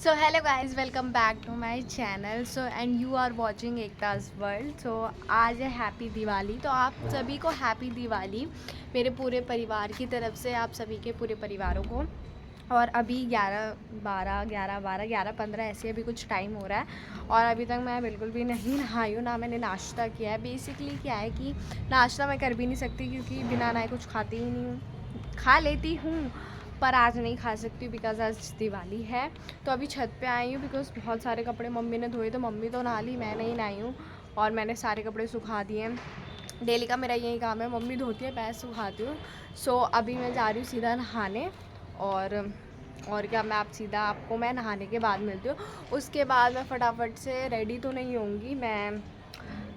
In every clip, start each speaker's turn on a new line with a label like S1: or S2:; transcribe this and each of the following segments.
S1: So hello guys, welcome back to my channel. So and you are watching Ekta's world. So आज है happy Diwali. तो आप सभी को हैप्पी दिवाली मेरे पूरे परिवार की तरफ से, आप सभी के पूरे परिवारों को। और अभी 11:15 ऐसे अभी कुछ टाइम हो रहा है और अभी तक मैं बिल्कुल भी नहीं नहाई हूँ, ना मैंने नाश्ता किया है। बेसिकली क्या है कि नाश्ता मैं कर भी नहीं सकती क्योंकि बिना नहाए कुछ खाती ही नहीं हूँ। खा लेती हूँ पर आज नहीं खा सकती बिकॉज़ आज दिवाली है। तो अभी छत पे आई हूँ बिकॉज़ बहुत सारे कपड़े मम्मी ने धोए, तो मम्मी तो नहा ली, मैं नहीं नहाई हूँ और मैंने सारे कपड़े सुखा दिए हैं। डेली का मेरा यही काम है, मम्मी धोती है, मैं सुखाती हूँ। सो अभी मैं जा रही हूँ सीधा नहाने और क्या, मैं सीधा आपको मैं नहाने के बाद मिलती हूँ। उसके बाद मैं फटाफट से रेडी तो नहीं होंगी, मैं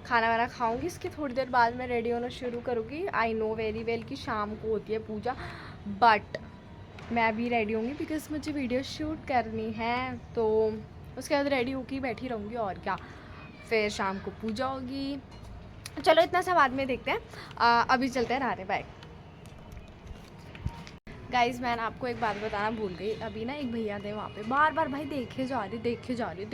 S1: खाना वाना खाऊंगी, इसके थोड़ी देर बाद मैं रेडी होना शुरू करूँगी। आई नो वेरी वेल कि शाम को होती है पूजा, बट मैं अभी रेडी होंगी बिकॉज़ मुझे वीडियो शूट करनी है। तो उसके बाद रेडी होकर बैठी रहूँगी और क्या, फिर शाम को पूजा होगी। चलो इतना सा बाद में देखते हैं, अभी चलते हैं नहाने। Bye guys. मैं आपको एक बात बताना भूल गई। अभी ना एक भैया थे वहाँ पे, बार बार भाई देखे जा रहे,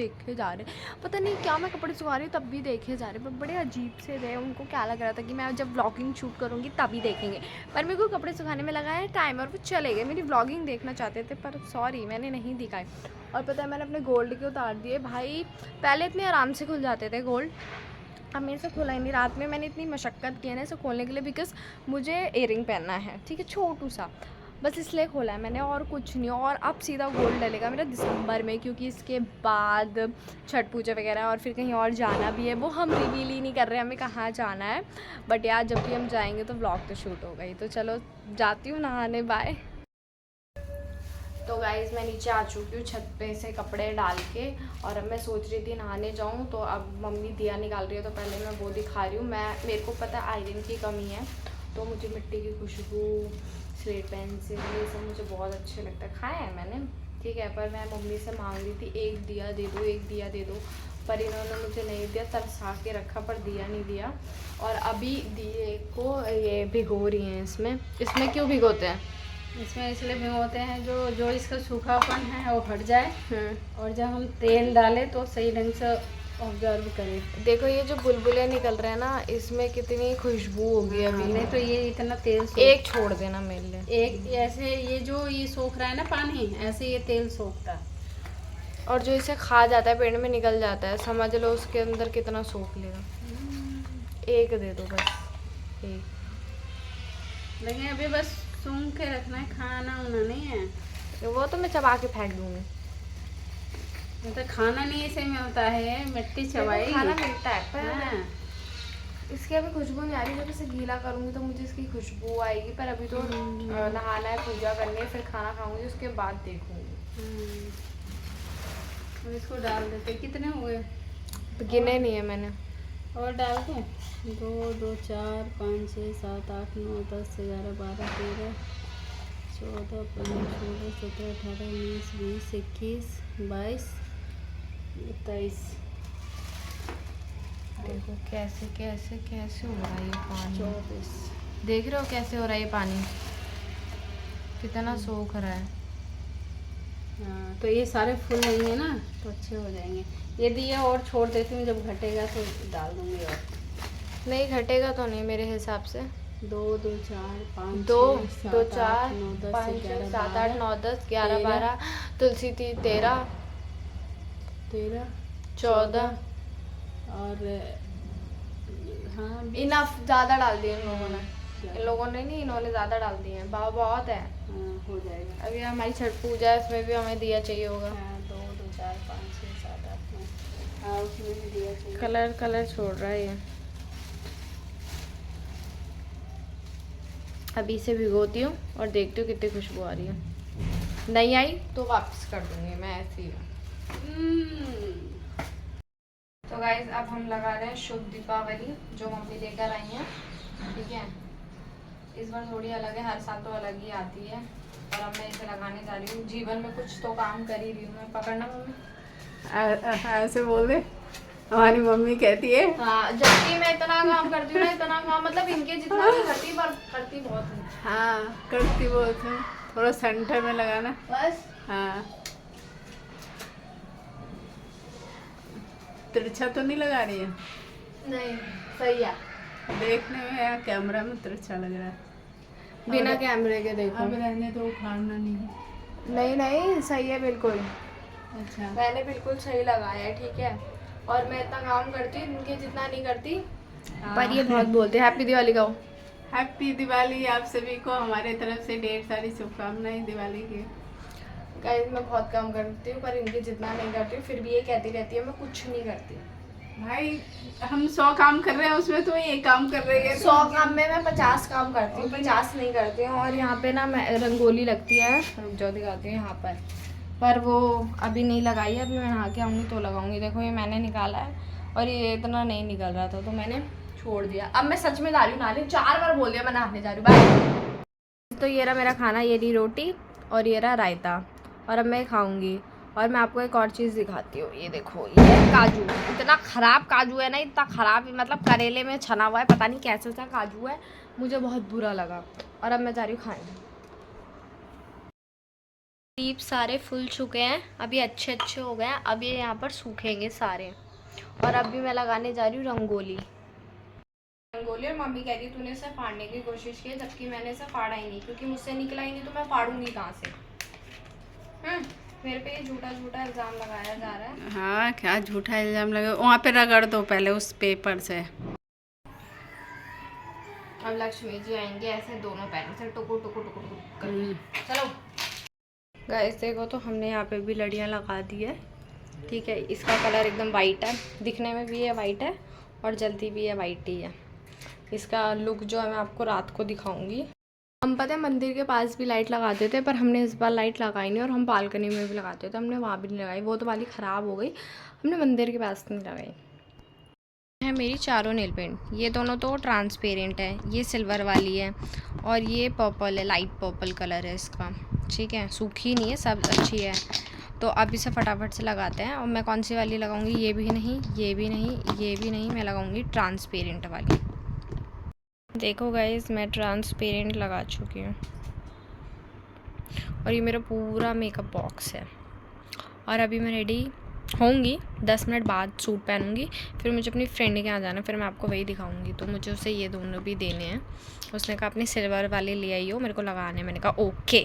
S1: पता नहीं क्या, मैं कपड़े सुखा रही हूँ तब भी देखे जा रहे, पर बड़े अजीब से थे। उनको क्या लग रहा था कि मैं जब व्लॉगिंग शूट करूँगी तभी देखेंगे, पर मेरे को कपड़े सुखाने में लगा है टाइम और वो चले गए। मेरी व्लॉगिंग देखना चाहते थे पर सॉरी मैंने नहीं दिखाई। और पता है मैंने अपने गोल्ड के उतार दिए भाई। पहले इतने आराम से खुल जाते थे गोल्ड, अब मेरे से खुला ही नहीं। रात में मैंने इतनी मशक्क़त की है ना इसे खोलने के लिए बिकॉज़ मुझे इयरिंग पहनना है, ठीक है, छोटू सा, बस इसलिए खोला है मैंने और कुछ नहीं। और अब सीधा गोल्ड डलेगा मेरा दिसंबर में, क्योंकि इसके बाद छठ पूजा वगैरह और फिर कहीं और जाना भी है। वो हम रिवील ही नहीं कर रहे हमें कहाँ जाना है, बट यार जब भी हम जाएंगे तो व्लॉग तो शूट होगा ही। तो चलो जाती हूँ नहाने, बाय। तो गाइज़ मैं नीचे आ चुकी हूँ छत पे से कपड़े डाल के, और अब मैं सोच रही थी नहाने जाऊँ। तो अब मम्मी दिया निकाल रही है, तो पहले मैं वो दिखा रही हूँ। मेरे को पता है आयरन की कमी है, तो मुझे मिट्टी की खुशबू, स्लेट पेंसिल, ये सब मुझे बहुत अच्छे लगता है। खाया है मैंने, ठीक है, पर मैं मम्मी से मांग रही थी एक दिया दे दो, पर इन्होंने मुझे नहीं दिया। तरसा के रखा पर दिया नहीं दिया। और अभी दिए को ये भिगो रही हैं। इसमें क्यों भिगोते हैं?
S2: इसमें इसलिए भिगोते हैं जो इसका सूखापन है वो हट जाए, और जब हम तेल डालें तो सही ढंग से ऑब्जर्व करें।
S1: देखो ये जो बुलबुले निकल रहे हैं ना, इसमें कितनी खुशबू होगी अभी।
S2: नहीं तो ये इतना तेल
S1: एक छोड़ देना मेरे लिए।
S2: एक ऐसे ये सोख रहा है ना पानी, ऐसे ये तेल सोखता है।
S1: और जो इसे खा जाता है पेट में निकल जाता है, समझ लो उसके अंदर कितना सोख लेगा। एक दे दो बस, एक।
S2: लेकिन अभी बस सूंघ के रखना है, खाना उना नहीं है।
S1: वो तो मैं चबा के फेंक दूंगी।
S2: मतलब खाना नहीं ऐसे में होता है, मिट्टी चबाई
S1: खाना मिलता है पर
S2: हाँ।
S1: इसकी अभी खुशबू नहीं आ रही। जब इसे गीला करूँगी तो मुझे इसकी खुशबू आएगी, पर अभी तो नहाना है, पूजा करनी है, फिर खाना खाऊंगी, उसके बाद देखूंगी।
S2: इसको डाल देते। कितने हुए?
S1: तो गिने नहीं है मैंने।
S2: और डाल के 2 2 4 5 6 7 8 9 10 11 12 13 14 15 16 17 18 19 20 21 22 23।
S1: देखो कैसे कैसे कैसे हो रहा है ये पानी।
S2: 24।
S1: देख रहे हो कैसे हो रहा है ये पानी, कितना सोख रहा है।
S2: हाँ, तो ये सारे फुल नहीं है ना, तो अच्छे हो जाएंगे। यदि ये और छोड़ देती हूँ, जब घटेगा तो डाल दूँगी। और
S1: नहीं घटेगा तो नहीं मेरे हिसाब से।
S2: 2 2 4 5
S1: 2
S2: 6
S1: 2
S2: 7
S1: 4
S2: 8 9 10
S1: 5 6
S2: 11
S1: 7 8 9 10 11
S2: 13
S1: 12 तुलसी 13 14।
S2: और हाँ
S1: इनफ ज़्यादा डाल दिए इन लोगों ने, इन लोगों ने नहीं, इन्होंने ज़्यादा डाल दिए हैं। बहुत है।
S2: हो जाएगा।
S1: अभी हमारी छठ पूजा है, इसमें भी हमें दिया चाहिए होगा।
S2: 2 2 4 5 6 7 8 9। हाँ, उसमें भी दिया चाहिए।
S1: कलर छोड़ रहा है ये। अभी इसे भिगोती हूँ और देखती हूँ कितनी खुशबू आ रही है। नहीं आई तो वापस कर दूँगी मैं, ऐसी ही हूँ। तो गाइज अब हम लगा रहे हैं शुभ दीपावली, जो मम्मी लेकर आई हैं, ठीक है। इस बार थोड़ी अलग है, हर साल तो अलग ही आती है, और अब मैं इसे लगाने जा रही हूँ। जीवन में कुछ तो काम कर ही रही हूँ मैं। पकड़ना मम्मी,
S2: ऐसे बोल दे, हमारी मम्मी कहती है।
S1: हाँ, जबकि मैं इतना काम करती हूँ ना, इतना काम, मतलब इनके जितना नहीं करती पर करती बहुत हूँ।
S2: हाँ, करती बहुत है। थोड़ा सेंटर में लगाना
S1: बस।
S2: हाँ, तिरछा तो नहीं लगा रही है?
S1: नहीं सही है,
S2: देखने में या कैमरा में तिरछा लग रहा है।
S1: बिना कैमरे के देखो।
S2: अब रहने तो उखाड़ना नहीं है।
S1: नहीं नहीं सही है बिल्कुल,
S2: अच्छा
S1: मैंने बिल्कुल सही लगाया है, ठीक है। और मैं इतना काम करती हूँ, इनके जितना नहीं करती, पर ये बहुत बोलते हैं। हैप्पी दिवाली कहो।
S2: हैप्पी दिवाली आप सभी को हमारे तरफ से ढेर सारी शुभकामनाएं दिवाली की।
S1: गाइस मैं बहुत काम करती हूँ, पर इनके जितना नहीं करती हूँ, फिर भी ये कहती रहती है मैं कुछ नहीं करती।
S2: भाई हम 100 काम कर रहे हैं, उसमें तो ये काम कर रही है।
S1: 100 काम में मैं 50 काम करती हूँ, 50 नहीं करती हूँ। और यहाँ पे ना मैं रंगोली लगती है, रुक जाओ दिखाती हूँ यहाँ पर वो अभी नहीं लगाई है, अभी मैं नहा के आऊँगी तो लगाऊंगी। देखो ये मैंने निकाला है और ये इतना नहीं निकल रहा था तो मैंने छोड़ दिया। अब मैं सच में जा रही हूँ नहाने, 4 बार बोल दिया मैं नहाने जा रही हूँ, बाय। तो ये रहा मेरा खाना, ये रही रोटी और ये रहा रायता, और अब मैं खाऊंगी। और मैं आपको एक और चीज़ दिखाती हूँ, ये देखो ये काजू, इतना ख़राब काजू है ना, इतना ख़राब, मतलब करेले में छना हुआ है, पता नहीं कैसे सा काजू है, मुझे बहुत बुरा लगा। और अब मैं जा रही हूँ खाने। दीप सारे फूल चुके हैं, अभी अच्छे अच्छे हो गए हैं, अब ये यहाँ पर सूखेंगे सारे। और अभी मैं लगाने जा रही हूँ रंगोली। और मम्मी कह रही तूने इसे फाड़ने की कोशिश की, जबकि मैंने इसे फाड़ा ही नहीं, क्योंकि मुझसे निकला ही नहीं तो मैं फाड़ूंगी कहाँ से। मेरे पे ये झूठा झूठा इल्ज़ाम लगाया जा रहा है।
S2: हाँ क्या झूठा इल्जाम लगा, वहाँ पे रगड़ दो पहले उस पेपर से।
S1: अब लक्ष्मी जी आएंगे ऐसे दोनों पैरों से टुकु टुकु टुकु टुकु करके। चलो गाइस देखो, तो हमने यहाँ पे भी लड़ियाँ लगा दी है, ठीक है। इसका कलर एकदम वाइट है, दिखने में भी ये वाइट है और जलती भी है वाइट ही है। इसका लुक जो है मैं आपको रात को दिखाऊंगी। हम पता है मंदिर के पास भी लाइट लगाते थे, पर हमने इस बार लाइट लगाई नहीं, और हम बालकनी में भी लगाते थे, हमने वहाँ भी नहीं लगाई, वो तो वाली ख़राब हो गई, हमने मंदिर के पास नहीं लगाई। है मेरी चारों नेल पेंट, ये दोनों तो ट्रांसपेरेंट है, ये सिल्वर वाली है और ये पर्पल है, लाइट पर्पल कलर है इसका, ठीक है। सूखी नहीं है, सब अच्छी है। तो अब इसे फटाफट से लगाते हैं। और मैं कौन सी वाली लगाऊंगी, ये भी नहीं, ये भी नहीं, ये भी नहीं, मैं लगाऊंगी ट्रांसपेरेंट वाली। देखो गाइस मैं ट्रांसपेरेंट लगा चुकी हूँ और ये मेरा पूरा मेकअप बॉक्स है। और अभी मैं रेडी होंगी, 10 मिनट बाद सूट पहनूंगी, फिर मुझे अपनी फ्रेंड के यहाँ जाना, फिर मैं आपको वही दिखाऊंगी। तो मुझे उसे ये दोनों भी देने हैं, उसने कहा अपनी सिल्वर वाले ले आई हो, मेरे को लगाने, मैंने कहा ओके।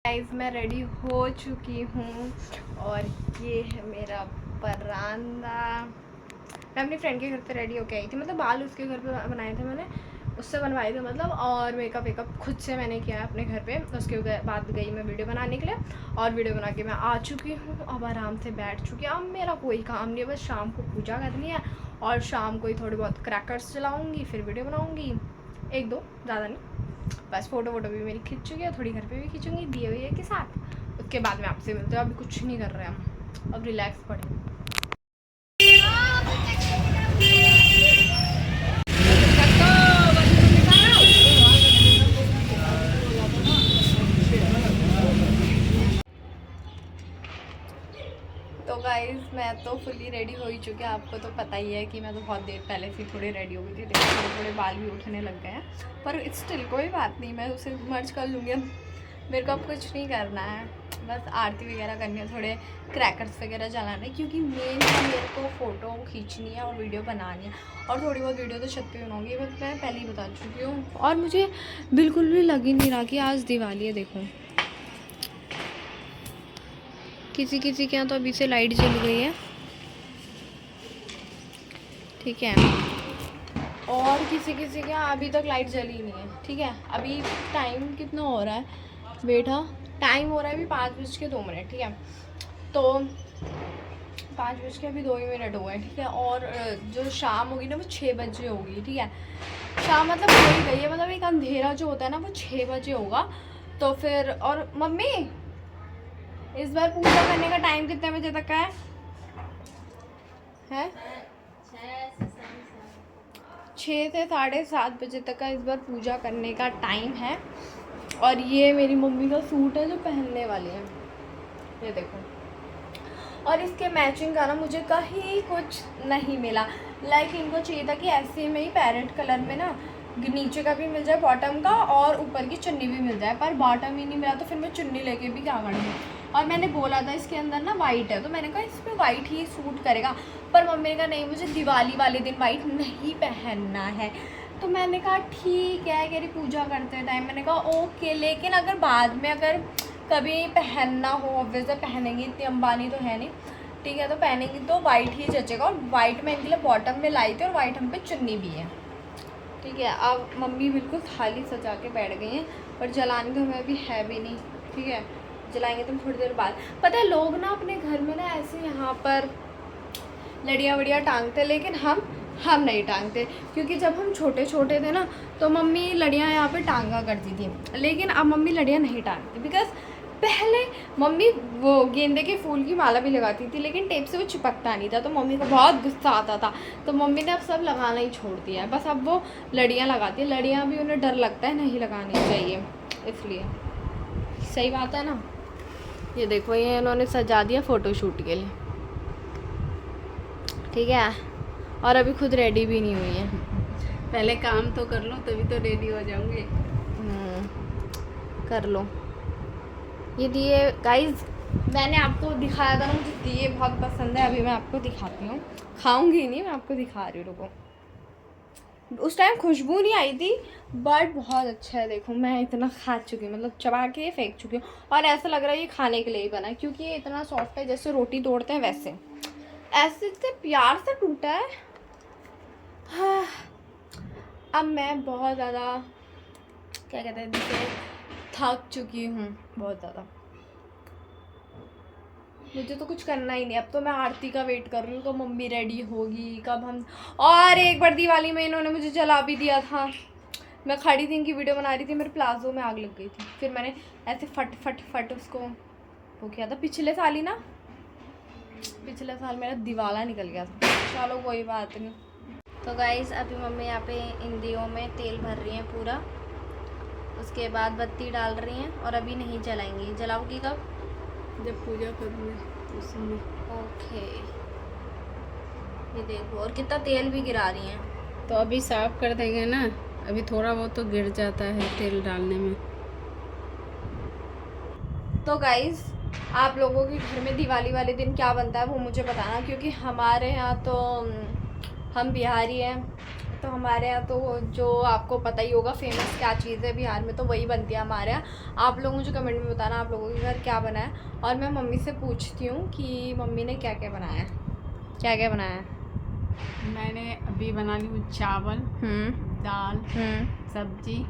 S1: गाइस मैं रेडी हो चुकी हूँ और ये है मेरा बरामदा। मैं अपनी फ्रेंड के घर पे रेडी होके आई थी, मतलब बाल उसके घर पे बनाए थे मैंने, उससे बनवाए थे मतलब, और मेकअप वेकअप खुद से मैंने किया है अपने घर पे। उसके बाद गई मैं वीडियो बनाने के लिए, और वीडियो बना के मैं आ चुकी हूँ, अब आराम से बैठ चुकी हूँ। अब मेरा कोई काम नहीं है, बस शाम को पूजा करनी है और शाम को ही थोड़ी बहुत क्रैकर्स चलाऊँगी, फिर वीडियो बनाऊँगी, 1-2 ज़्यादा नहीं, बस। फ़ोटो वोटो भी मेरी खींच चुकी है, थोड़ी घर पर भी खींचूँगी दिए हुए के साथ। उसके बाद में आपसे मिलते हो, अभी कुछ नहीं कर रहे हम, अब रिलैक्स पड़े। तो गाइस मैं तो फुली रेडी हो ही चुकी है, आपको तो पता ही है कि मैं तो बहुत देर पहले से थोड़ी रेडी हो गई थी। देखो थोड़े थोड़े बाल भी उठने लग गए हैं, पर स्टिल कोई बात नहीं, मैं उसे मर्ज कर लूँगी। अब मेरे को अब कुछ नहीं करना है, बस आरती वगैरह करनी है, थोड़े क्रैकर्स वगैरह जलाने, क्योंकि मेन मेरे को फ़ोटो खींचनी है और वीडियो बनानी है, और थोड़ी बहुत वीडियो तो छत पे बनाऊँगी, बस मैं पहले ही बता चुकी हूँ। और मुझे बिल्कुल भी लग ही नहीं रहा कि आज दिवाली है। देखो किसी किसी के यहाँ तो अभी से लाइट जल गई है, ठीक है, और किसी किसी के यहाँ अभी तक लाइट जली नहीं है, ठीक है। अभी टाइम कितना हो रहा है बेटा, टाइम हो रहा है अभी 5:02, ठीक है। तो 5:02 हुए, ठीक है। और जो शाम होगी ना वो 6 बजे होगी, ठीक है। शाम मतलब हो ही गई है, मतलब एक अंधेरा जो होता है ना वो 6 बजे होगा। तो फिर, और मम्मी इस बार पूजा करने का टाइम कितने बजे तक का है? 6 से 7:30 बजे तक का इस बार पूजा करने का टाइम है। और ये मेरी मम्मी का सूट है जो पहनने वाली है, ये देखो। और इसके मैचिंग का ना मुझे कहीं कुछ नहीं मिला। लाइक इनको चाहिए था कि ऐसे में ही पैरेट कलर में ना नीचे का भी मिल जाए बॉटम का, और ऊपर की चुन्नी भी मिल जाए, पर बॉटम ही नहीं मिला, तो फिर मैं चुन्नी लेके भी क्या करूँगी। और मैंने बोला था इसके अंदर ना वाइट है, तो मैंने कहा इस पर वाइट ही सूट करेगा, पर मम्मी ने कहा नहीं मुझे दिवाली वाले दिन वाइट नहीं पहनना है। तो मैंने कहा ठीक है, कह रही पूजा करते टाइम, मैंने कहा ओके, लेकिन अगर बाद में अगर कभी पहनना हो ऑब्वियसली पहनेंगी, इतनी अंबानी तो है नहीं, ठीक है, तो पहनेंगी तो वाइट ही जचेगा। और वाइट मैं इनके लिए बॉटम में लाई थी और वाइट हम पे चुन्नी भी है, ठीक है। अब मम्मी बिल्कुल थाली सजा के बैठ गई हैं, पर जलाने तो हमें अभी है भी नहीं, ठीक है, जलाएंगे तो थोड़ी देर बाद। पता है लोग ना अपने घर में ना ऐसे यहाँ पर लड़ियाँ वड़ियाँ टांगते, लेकिन हम नहीं टांगते, क्योंकि जब हम छोटे छोटे थे ना तो मम्मी लड़ियाँ यहाँ पे टांगा करती थी, लेकिन अब मम्मी लड़ियाँ नहीं टांगती। बिकॉज पहले मम्मी वो गेंदे के फूल की माला भी लगाती थी, लेकिन टेप से वो चिपकता नहीं था, तो मम्मी को बहुत गुस्सा आता था, तो मम्मी ने अब सब लगाना ही छोड़ दिया है। बस अब वो लड़ियाँ लगाती है, लड़ियाँ भी उन्हें डर लगता है नहीं लगानी चाहिए, इसलिए। सही बात है ना। ये देखो ये इन्होंने सजा दिया फ़ोटोशूट के लिए, ठीक है, और अभी खुद रेडी भी नहीं हुई है।
S2: पहले काम तो कर लो तभी तो रेडी हो जाऊंगी।
S1: कर लो। ये दिए गाइस मैंने आपको दिखाया था ना, मुझे दिए बहुत पसंद है, अभी मैं आपको दिखाती हूँ। खाऊंगी नहीं, मैं आपको दिखा रही हूँ, रुको। उस टाइम खुशबू नहीं आई थी, बट बहुत अच्छा है। देखो मैं इतना खा चुकी हूँ, मतलब चबा के फेंक चुकी हूँ, और ऐसा लग रहा है ये खाने के लिए ही बना है, क्योंकि ये इतना सॉफ्ट है, जैसे रोटी तोड़ते हैं वैसे ऐसे इतने प्यार से टूटा है। हाँ। अब मैं बहुत ज़्यादा क्या कहते हैं जिसे थक चुकी हूँ बहुत ज़्यादा, मुझे तो कुछ करना ही नहीं। अब तो मैं आरती का वेट कर रही हूँ, तो मम्मी रेडी होगी कब हम। और एक बार दिवाली में इन्होंने मुझे जला भी दिया था, मैं खड़ी थी इनकी वीडियो बना रही थी, मेरे प्लाजो में आग लग गई थी, फिर मैंने ऐसे फट फट फट उसको वो किया था। पिछले साल ही ना, पिछले साल मेरा दिवाला निकल गया था। चलो कोई बात नहीं। तो गाइस अभी मम्मी यहाँ पे इन दियों में तेल भर रही हैं पूरा, उसके बाद बत्ती डाल रही हैं, और अभी नहीं जलाएंगी। जलाओगी कब?
S2: जब पूजा करूँगी उस समय।
S1: ओके। ये देखो, और कितना तेल भी गिरा रही हैं।
S2: तो अभी साफ कर देंगे ना, अभी थोड़ा बहुत तो गिर जाता है तेल डालने में।
S1: तो गाइस आप लोगों के घर में दिवाली वाले दिन क्या बनता है वो मुझे बताना, क्योंकि हमारे यहाँ तो हम बिहारी हैं, तो हमारे यहाँ तो जो आपको पता ही होगा फेमस क्या चीज़ है बिहार में, तो वही बनती है हमारे यहाँ। आप लोग मुझे कमेंट में बताना आप लोगों के घर क्या बना है, और मैं मम्मी से पूछती हूँ कि मम्मी ने क्या क्या बनाया है, क्या क्या बनाया है।
S2: मैंने अभी बना ली हूँ चावल, दाल, सब्जी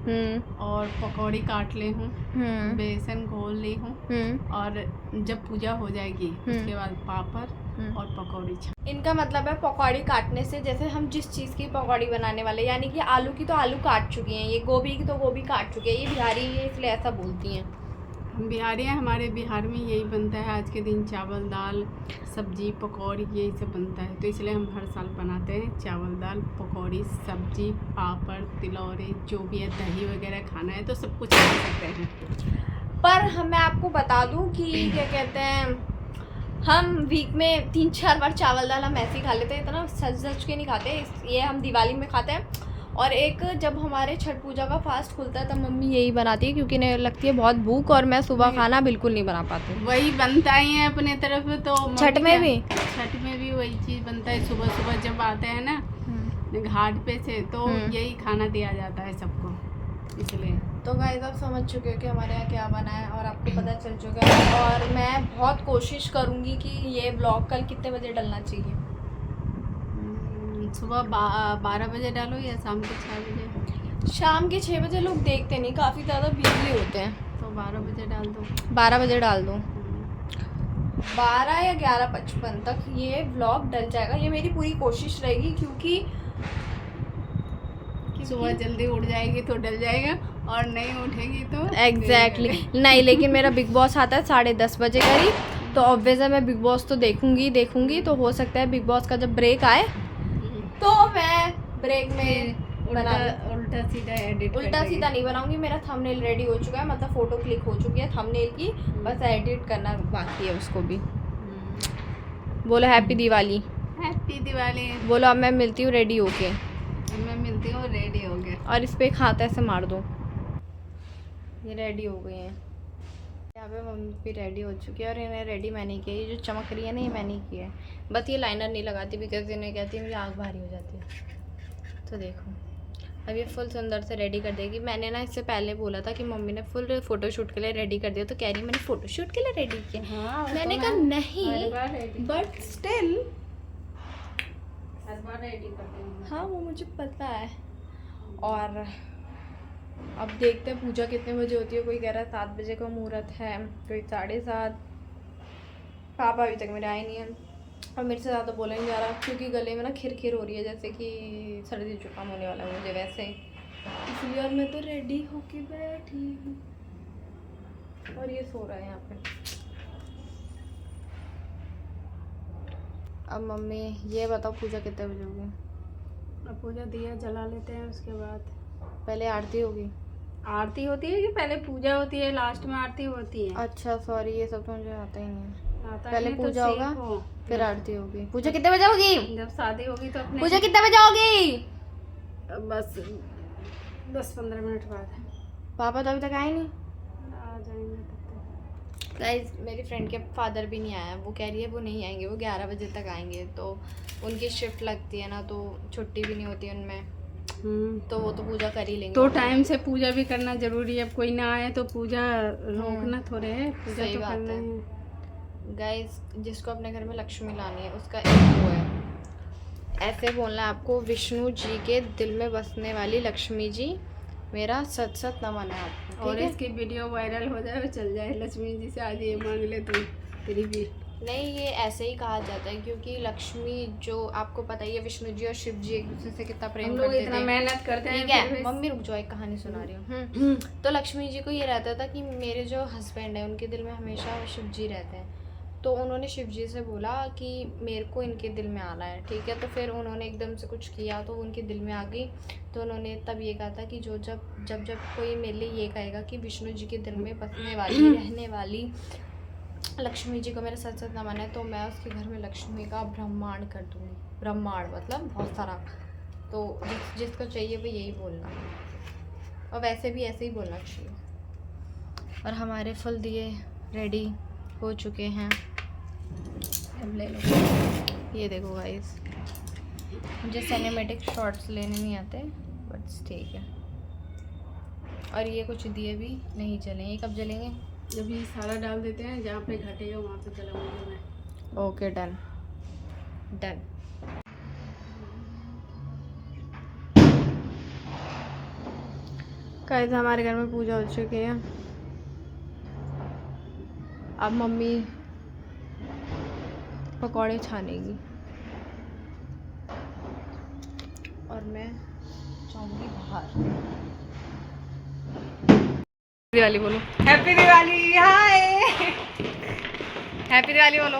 S2: और पकौड़ी काट ली हूँ, बेसन घोल ली हूँ, और जब पूजा हो जाएगी उसके बाद पापड़ और पकौड़ी।
S1: इनका मतलब है पकौड़ी काटने से, जैसे हम जिस चीज़ की पकौड़ी बनाने वाले, यानी कि आलू की तो आलू काट चुकी हैं, ये गोभी की तो गोभी काट चुकी है, ये बिहारी है इसलिए ऐसा बोलती हैं।
S2: हम बिहारी हैं, हमारे बिहार में यही बनता है आज के दिन, चावल दाल सब्जी पकौड़ी यही सब बनता है, तो इसलिए हम हर साल बनाते हैं चावल दाल पकौड़ी सब्जी पापड़ तिलौरी, जो भी है दही वगैरह खाना है तो सब कुछ खा सकते हैं।
S1: पर मैं आपको बता दूं कि क्या कहते हैं, हम वीक में 3-4 बार चावल दाल हम ऐसे ही खा लेते हैं, इतना सच के नहीं खाते, ये हम दिवाली में खाते हैं। और एक जब हमारे छठ पूजा का फास्ट खुलता है तब मम्मी यही बनाती है, क्योंकि इन्हें लगती है बहुत भूख, और मैं सुबह खाना बिल्कुल नहीं बना पाती।
S2: वही बनता ही है अपने तरफ, तो
S1: छठ में भी
S2: वही चीज़ बनता है। सुबह सुबह जब आते हैं ना घाट पे से, तो यही खाना दिया जाता है सबको, इसलिए।
S1: तो गाइस आप समझ चुके हो कि हमारे यहाँ क्या बना है, और आपको पता चल चुका है, और मैं बहुत कोशिश करूँगी कि ये ब्लॉग कल कितने बजे डलना चाहिए।
S2: सुबह 12 बजे डालो या शाम के 6 बजे?
S1: शाम के 6 बजे लोग देखते नहीं, काफ़ी ज़्यादा बिजली होते हैं,
S2: तो 12 बजे डाल दो।
S1: 12 बजे डाल दो, 12 या 11:55 तक ये व्लॉग डल जाएगा, ये मेरी पूरी कोशिश रहेगी, क्योंकि
S2: सुबह जल्दी उठ जाएगी तो डल जाएगा, और नहीं उठेगी तो
S1: एग्जैक्टली नहीं। लेकिन मेरा बिग बॉस आता है 10:30 बजे करीब, तो ऑब्वियस है मैं बिग बॉस तो देखूंगी, तो हो सकता है बिग बॉस का जब ब्रेक आए तो मैं ब्रेक में
S2: उल्टा सीधा
S1: नहीं बनाऊंगी। मेरा थंबनेल रेडी हो चुका है, मतलब फ़ोटो क्लिक हो चुकी है थंबनेल की, बस एडिट करना बाकी है उसको भी। बोलो हैप्पी दिवाली।
S2: हैप्पी दिवाली।
S1: बोलो अब मैं मिलती हूँ रेडी होके।
S2: मैं मिलती हूँ रेडी हो गए,
S1: और इस पे एक हाथ ऐसे मार दो, ये रेडी हो गए हैं। यहाँ पे मम्मी भी रेडी हो चुकी है और इन्हें रेडी मैंने किया। ये जो चमक रही है ना, ये मैंने की है। बस ये लाइनर नहीं लगाती बिकॉज इन्हें कहती है मेरी आँख भारी हो जाती है। तो देखो अब ये फुल सुंदर से रेडी कर देगी। मैंने ना इससे पहले बोला था कि मम्मी ने फुल फ़ोटोशूट के लिए रेडी कर दिया, तो कह रही मैंने फ़ोटोशूट के लिए रेडी किया।
S2: हाँ,
S1: मैंने
S2: तो
S1: कहा नहीं,
S2: रेडी
S1: बट स्टिल
S2: करते हैं।
S1: हाँ वो मुझे पता है। और अब देखते हैं पूजा कितने बजे होती है। कोई कह रहा है 7 बजे का मुहूर्त है, कोई 7:30। पापा अभी तक मेरे आए नहीं हैं और मेरे से ज़्यादा बोला नहीं जा रहा क्योंकि गले में ना खिर हो रही है, जैसे कि सर्दी जुकाम होने वाला है मुझे वैसे ही, इसलिए। और मैं तो रेडी होके बैठी हूँ और ये सो रहा है यहाँ पे। अब मम्मी ये बताओ पूजा कितने बजे होगी?
S2: अब पूजा दिया जला लेते हैं, उसके बाद
S1: पहले आरती होगी।
S2: आरती होती है कि पहले पूजा होती है, लास्ट में आरती होती है?
S1: अच्छा सॉरी, ये सब तो मुझे आता ही नहीं है।
S2: आता
S1: पहले
S2: नहीं तो
S1: पूजा होगा
S2: सीखो।
S1: फिर आरती होगी। पूजा कितने बजे होगी?
S2: जब शादी होगी तो अपने
S1: पूजा कितने बजे होगी?
S2: बस 10-15 मिनट बाद
S1: पापा तो अभी तक आए नहीं।
S2: आ जाएंगे तब तक।
S1: गाइस मेरी फ्रेंड के फादर भी नहीं आया, वो कह रही है वो नहीं आएंगे, वो 11 बजे तक आएंगे। तो उनकी शिफ्ट लगती है ना, तो छुट्टी भी नहीं होती उनमें, तो वो तो पूजा कर ही लेंगे।
S2: तो टाइम से पूजा भी करना जरूरी है। अब कोई ना आए तो पूजा रोकना थोड़े है, पूजा
S1: सही
S2: तो
S1: बात
S2: करना
S1: है।
S2: है।
S1: गाइस जिसको अपने घर में लक्ष्मी लानी है उसका एक वो है, ऐसे बोलना है आपको, विष्णु जी के दिल में बसने वाली लक्ष्मी जी मेरा सत सत नमन है आपको।
S2: और
S1: ठीक है?
S2: इसकी वीडियो वायरल हो जाए, चल जाए, लक्ष्मी जी से आज ये मांग ले तू तेरी भी।
S1: नहीं, ये ऐसे ही कहा जाता है क्योंकि लक्ष्मी जो आपको पता ही है, विष्णु जी और शिव जी एक दूसरे से कितना प्रेम
S2: हम लोग
S1: करते
S2: इतना
S1: थे।
S2: मेहनत करते हैं।
S1: ठीक है मम्मी रुक जाओ, एक कहानी सुना रही हूँ। तो लक्ष्मी जी को ये रहता था कि मेरे जो हस्बैंड है उनके दिल में हमेशा शिव जी रहते हैं। तो उन्होंने शिव जी से बोला कि मेरे को इनके दिल में आना है। ठीक है, तो फिर उन्होंने एकदम से कुछ किया तो उनके दिल में आ गई। तो उन्होंने तब ये कहा था कि जो जब कोई मेरे लिए ये कहेगा कि विष्णु जी के दिल में बसने वाली रहने वाली लक्ष्मी जी को मेरा सच सच नमन है, तो मैं उसके घर में लक्ष्मी का ब्रह्मांड कर दूँगी। ब्रह्मांड मतलब बहुत सारा। तो जिसको चाहिए वो यही बोलना, और वैसे भी ऐसे ही बोलना चाहिए। और हमारे फल दिए रेडी हो चुके हैं, अब ले लो। ये देखो गाइस, मुझे सिनेमैटिक शॉट्स लेने नहीं आते बट ठीक है। और ये कुछ दिए भी नहीं जले, ये कब जलेंगे?
S2: जब ये सारा डाल देते हैं, जहाँ पे घटेगा वहाँ पे जलाऊंगी मैं।
S1: Okay done done. गाइस हमारे घर में पूजा हो चुकी है। अब मम्मी पकौड़े छानेगी और मैं जाऊंगी बाहर। दिवाली बोलो।
S2: हैप्पी दिवाली। हाय,
S1: हैप्पी दिवाली बोलो।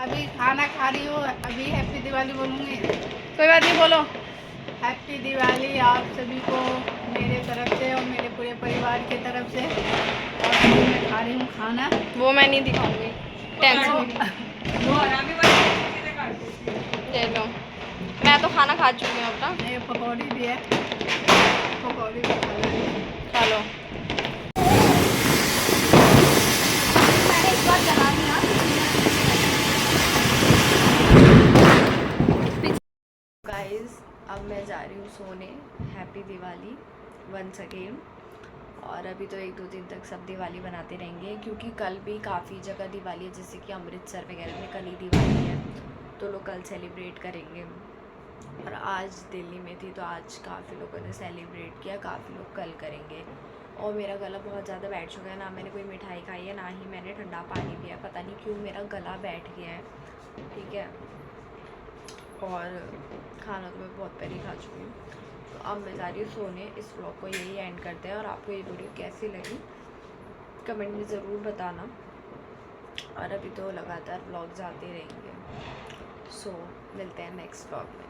S2: अभी खाना खा रही हूँ, अभी हैप्पी दिवाली बोलूँगी।
S1: कोई बात नहीं, बोलो।
S2: हैप्पी दिवाली आप सभी को मेरे तरफ से और मेरे पूरे परिवार की तरफ से। और अभी मैं खा रही हूँ खाना।
S1: वो मैं नहीं दिखाऊंगी, टेंशन ले लो। मैं तो खाना खा चुकी हूँ अपना।
S2: ये पकौड़ी भी है, पकौड़ी भी खाना है।
S1: खा लो।
S2: मैंने एक बार जला दिया।
S1: गाइस अब मैं जा रही हूँ सोने। Happy Diwali once again. और अभी तो 1-2 दिन तक सब दिवाली बनाते रहेंगे क्योंकि कल भी काफ़ी जगह दिवाली है, जैसे कि अमृतसर वगैरह में कल ही दिवाली है, तो लोग कल सेलिब्रेट करेंगे। और आज दिल्ली में थी तो आज काफ़ी लोगों ने सेलिब्रेट किया, काफ़ी लोग कल करेंगे। और मेरा गला बहुत ज़्यादा बैठ चुका है, ना मैंने कोई मिठाई खाई है ना ही मैंने ठंडा पानी पिया, पता नहीं क्यों मेरा गला बैठ गया है। ठीक है, और खाना तो मैं बहुत पहले खा चुकी हूँ। तो अब मैं जा रही हूँ सोने। इस व्लॉग को यही एंड करते हैं। और आपको ये वीडियो कैसी लगी कमेंट में ज़रूर बताना। और अभी तो लगातार व्लॉग्स आते रहेंगे। सो मिलते हैं नेक्स्ट व्लॉग में।